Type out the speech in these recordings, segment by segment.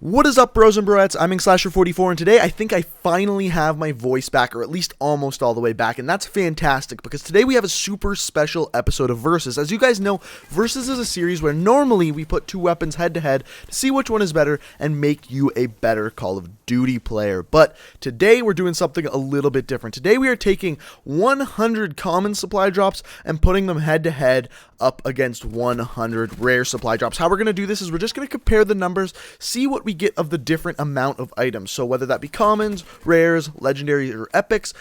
What is up, bros and broettes? I'm InkSlasher44, and today I think I finally have my voice back, or at least almost all the way back, and that's fantastic, because today we have a super special episode of Versus. As you guys know, Versus is a series where normally we put two weapons head-to-head to see which one is better and make you a better Call of Duty player. But today we're doing something a little bit different. Today we are taking 100 common supply drops and putting them head-to-head up against 100 rare supply drops. How we're going to do this is we're just going to compare the numbers, see what we get of the different amount of items. So whether that be commons, rares, legendaries, or epics,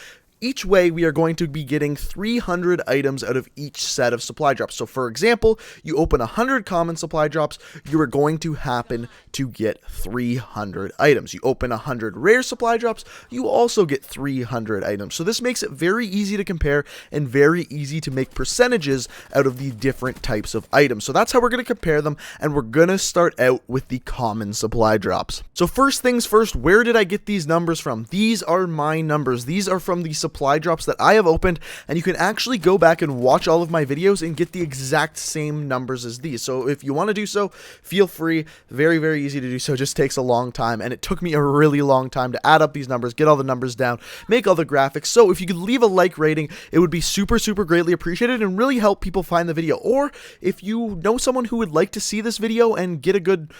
each way we are going to be getting 300 items out of each set of supply drops. So for example, you open 100 common supply drops, you are going to happen to get 300 items. You open 100 rare supply drops, you also get 300 items. So this makes it very easy to compare and very easy to make percentages out of the different types of items. So that's how we're going to compare them, and we're going to start out with the common supply drops. So first things first, where did I get these numbers from? These are my numbers. These are from the supply drops that I have opened, and you can actually go back and watch all of my videos and get the exact same numbers as these. So if you want to do so, feel free. Very, very easy to do so. It just takes a long time, and it took me a really long time to add up these numbers, get all the numbers down, make all the graphics. So if you could leave a like rating, it would be super, super greatly appreciated and really help people find the video. Or if you know someone who would like to see this video and get a good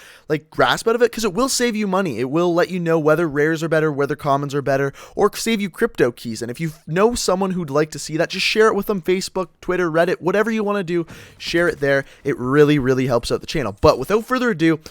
grasp out of it, because it will save you money. It will let you know whether rares are better, whether commons are better, or save you crypto keys. And if you know someone who'd like to see that, just share it with them. Facebook, Twitter, Reddit, whatever you want to do, share it there. It really, really helps out the channel. But without further ado,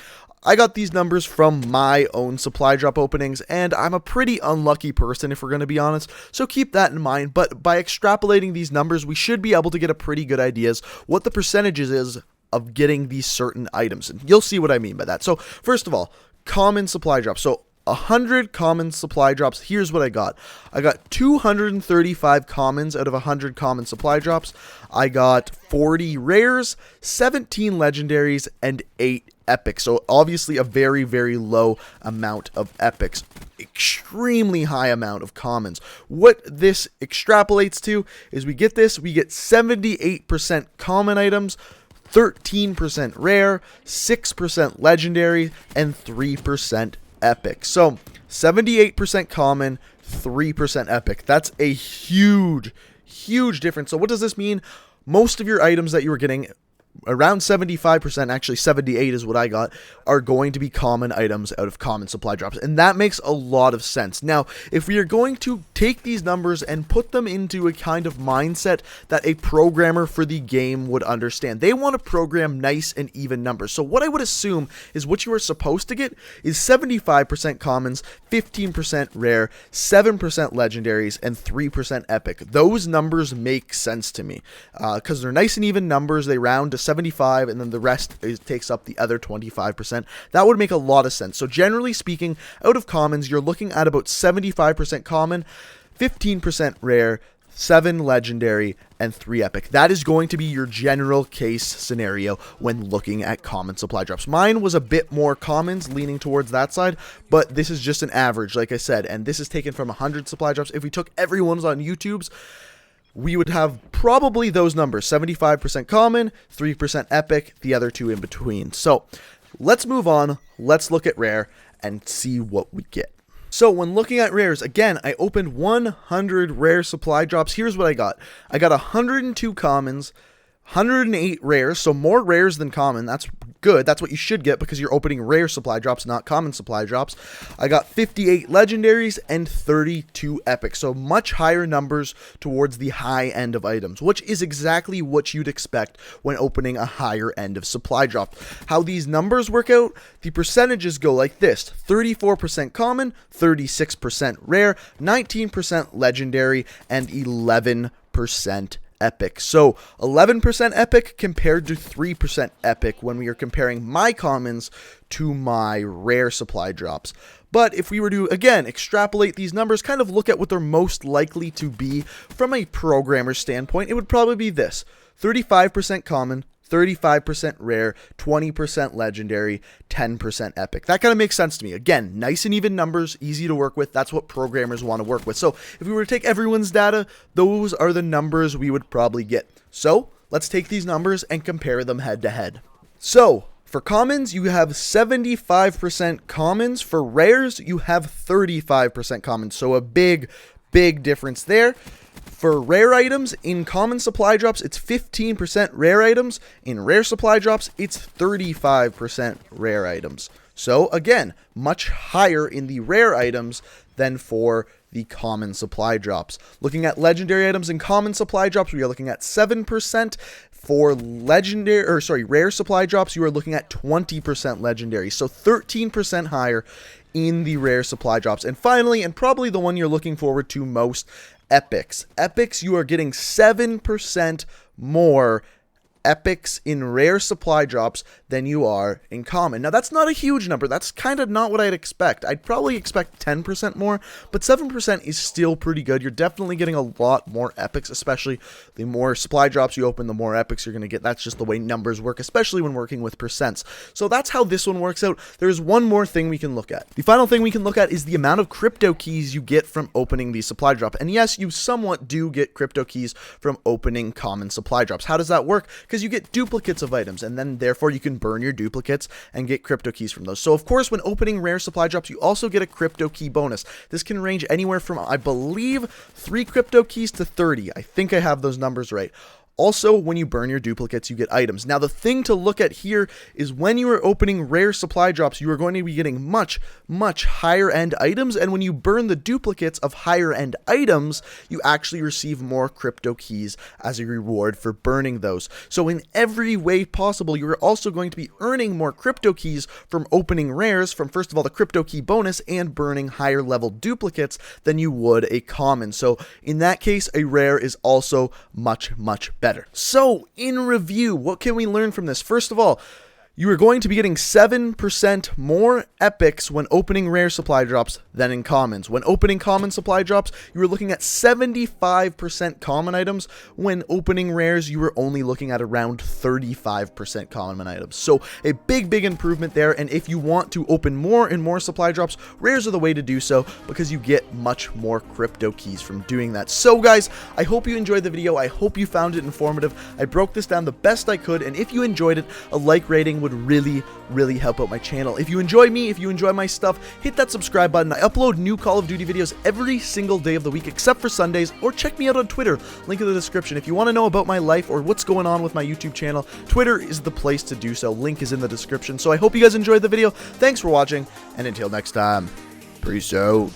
I got these numbers from my own supply drop openings, and I'm a pretty unlucky person, if we're going to be honest, so keep that in mind. But by extrapolating these numbers, we should be able to get a pretty good idea what the percentages is of getting these certain items, and you'll see what I mean by that. So first of all, common supply drops. So 100 common supply drops. Here's what I got. I got 235 commons out of 100 common supply drops. I got 40 rares, 17 legendaries, and 8 epics. So obviously a very, very low amount of epics. Extremely high amount of commons. What this extrapolates to is we get 78% common items, 13% rare, 6% legendary, and 3% epic. So 78% common, 3% epic. That's a huge difference. So what does this mean? Most of your items that you were getting, around 75%, actually 78 is what I got, are going to be common items out of common supply drops. And that makes a lot of sense. Now, if we are going to take these numbers and put them into a kind of mindset that a programmer for the game would understand, they want to program nice and even numbers. So what I would assume is what you are supposed to get is 75% commons, 15% rare, 7% legendaries, and 3% epic. Those numbers make sense to me because they're nice and even numbers. They round to 75, and then the rest takes up the other 25%. That would make a lot of sense. So generally speaking, out of commons, you're looking at about 75% common, 15% rare, 7 legendary, and 3 epic. That is going to be your general case scenario when looking at common supply drops. Mine was a bit more commons, leaning towards that side, but this is just an average, like I said, and this is taken from 100 supply drops. If we took everyone's on YouTube's, we would have probably those numbers, 75% common, 3% epic, the other two in between. So let's move on. Let's look at rare and see what we get. So when looking at rares, again, I opened 100 rare supply drops. Here's what I got. I got 102 commons, 108 rares, so more rares than common. That's good. That's what you should get because you're opening rare supply drops, not common supply drops. I got 58 legendaries and 32 epics, so much higher numbers towards the high end of items, which is exactly what you'd expect when opening a higher end of supply drop. How these numbers work out, the percentages go like this: 34% common, 36% rare, 19% legendary, and 11% epic. So 11% epic compared to 3% epic when we are comparing my commons to my rare supply drops. But if we were to, again, extrapolate these numbers, kind of look at what they're most likely to be from a programmer standpoint, it would probably be this: 35% common, 35% rare, 20% legendary, 10% epic. That kind of makes sense to me. Again, nice and even numbers, easy to work with. That's what programmers want to work with. So if we were to take everyone's data, those are the numbers we would probably get. So let's take these numbers and compare them head to head. So For commons, you have 75% commons. For rares, you have 35% commons. So a big difference there. For rare items, in common supply drops, it's 15% rare items. In rare supply drops, it's 35% rare items. So again, much higher in the rare items than for the common supply drops. Looking at legendary items and common supply drops, we are looking at 7%. For rare supply drops, you are looking at 20% legendary. So 13% higher in the rare supply drops. And finally, and probably the one you're looking forward to most, epics. Epics, you are getting 7% more epics in rare supply drops than you are in common. Now, that's not a huge number. That's kind of not what I'd expect. I'd probably expect 10% more, but 7% is still pretty good. You're definitely getting a lot more epics, especially the more supply drops you open, the more epics you're going to get. That's just the way numbers work, especially when working with percents. So that's how this one works out. There's one more thing we can look at. The final thing we can look at is the amount of crypto keys you get from opening the supply drop. And yes, you somewhat do get crypto keys from opening common supply drops. How does that work? Because you get duplicates of items, and then therefore you can burn your duplicates and get crypto keys from those. So of course, when opening rare supply drops, you also get a crypto key bonus. This can range anywhere from, I believe, 3 crypto keys to 30. I think I have those numbers right. Also, when you burn your duplicates, you get items. Now, the thing to look at here is when you are opening rare supply drops, you are going to be getting much higher end items. And when you burn the duplicates of higher end items, you actually receive more crypto keys as a reward for burning those. So in every way possible, you are also going to be earning more crypto keys from opening rares, from first of all, the crypto key bonus and burning higher level duplicates than you would a common. So in that case, a rare is also much better. So, in review, what can we learn from this? First of all, you are going to be getting 7% more epics when opening rare supply drops than in commons. When opening common supply drops, you are looking at 75% common items. When opening rares, you are only looking at around 35% common items. So a big improvement there. And if you want to open more and more supply drops, rares are the way to do so because you get much more crypto keys from doing that. So guys, I hope you enjoyed the video. I hope you found it informative. I broke this down the best I could. And if you enjoyed it, a like rating would really help out my channel. If you enjoy me, if you enjoy my stuff, hit that subscribe button. I upload new Call of Duty videos every single day of the week except for Sundays, or check me out on Twitter, link in the description. If you want to know about my life or what's going on with my YouTube channel, Twitter is the place to do so. Link is in the description. So I hope you guys enjoyed the video. Thanks for watching, and until next time, peace out.